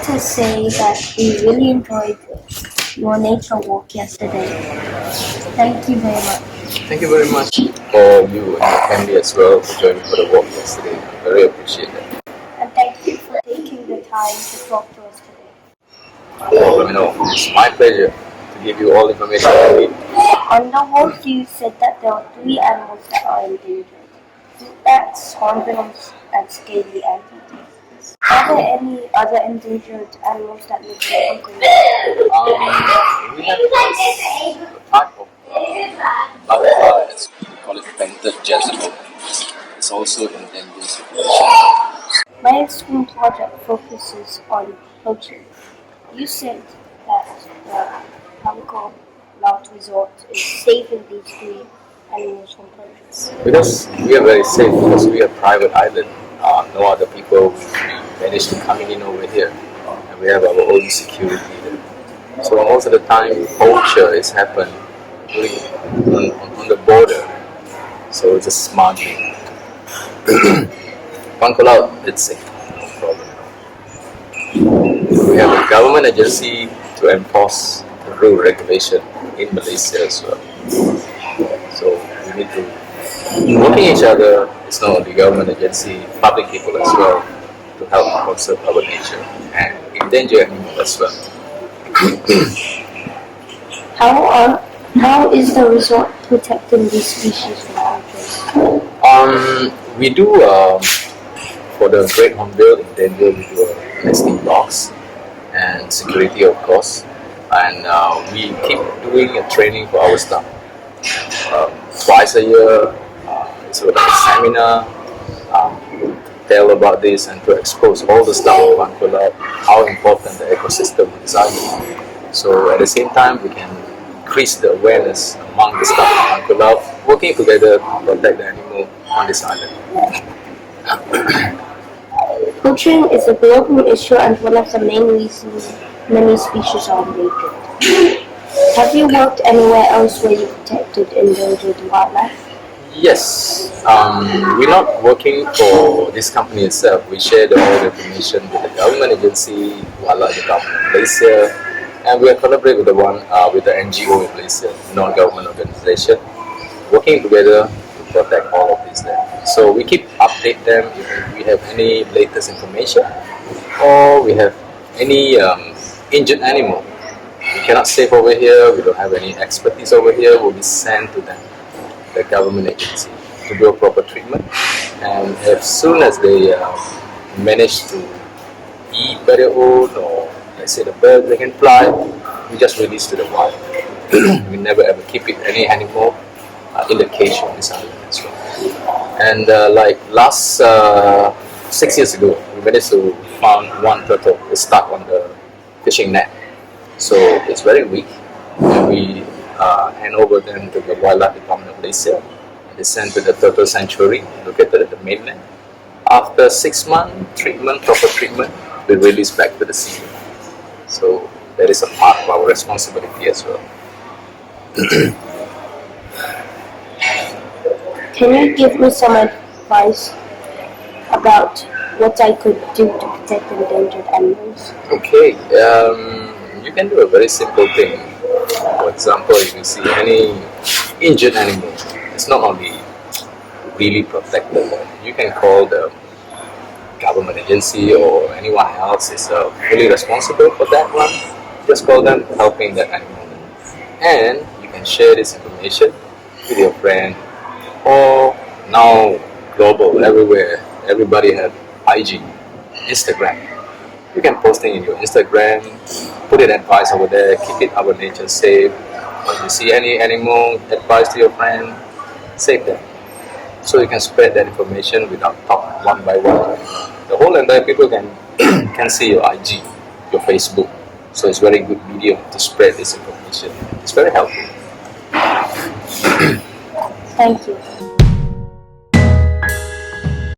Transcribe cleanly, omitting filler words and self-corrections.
like to say that we really enjoyed your nature walk yesterday. Thank you very much. Thank you very much for you and your family as well for joining for the walk yesterday. I very appreciate that. And thank you for taking the time to talk to us today. No problem, no. It's my pleasure to give you all the information you need. On the walk, you said that there are three animals that are endangered. That's hornbills and scaly anteaters. Are there any other endangered animals that live in Pangkor? We have a type of butterfly, as we call it painted jezebel. It's also in endangered situation. My school project focuses on poaching. You said that the Pangkor laut resort is saving these three animals from poachers. Because we are very safe, because we are a private island. No other people manage to coming in over here, and we have our own security there. So most of the time, poacher is happen really on the border. So it's a smuggling. Pangkor laut, it's safe, no problem. We have a government agency to enforce the rule regulation in Malaysia as well. So we need to working each other. It's not only government agency, public people as well to help conserve our nature and endanger animals as well. How is the resort protecting these species from poachers? We do for the great hornbill endangered, we do a nesting box and security of course, and we keep doing a training for our staff twice a year. So like a seminar to tell about this and to expose all the staff of Pangkor laut how important the ecosystem is. So at the same time, we can increase the awareness among the staff of Pangkor laut, working together to protect the animal on this island. Poaching is a global issue and one of the main reasons many species are endangered. Have you worked anywhere else where you protected endangered wildlife? Yes, we're not working for this company itself. We share all the information with the government agency, Wildlife Department of Malaysia, and we collaborate with with the NGO in Malaysia, non-government organization, working together to protect all of these there. So we keep update them if we have any latest information or we have any injured animal. We cannot save over here. We don't have any expertise over here. Will be sent to them, the government agency, to do a proper treatment, and as soon as they manage to eat by their own, or let's say the bird they can fly, we just release to the wild. We never ever keep it any animal in the cage on this island as well. And like last 6 years ago, we managed to find one turtle is stuck on the fishing net, so it's very weak, and we hand over them to the Wildlife Department of Malaysia. They sent to the turtle sanctuary located at the mainland. After 6 months treatment, proper treatment, we release back to the sea. So that is a part of our responsibility as well. Can you give me some advice about what I could do to protect endangered animals? Okay, you can do a very simple thing. For example, if you see any injured animal, it's not only really protected. You can call the government agency or anyone else is really responsible for that one. Just call them helping that animal. And you can share this information with your friend, or now global, everywhere, everybody have IG, Instagram. You can post it in your Instagram, put it advice over there, keep it our nature safe. When you see any animal, advice to your friend, save them. So you can spread that information without talk one by one. The whole entire people can can see your IG, your Facebook. So it's very good medium to spread this information. It's very helpful. Thank you.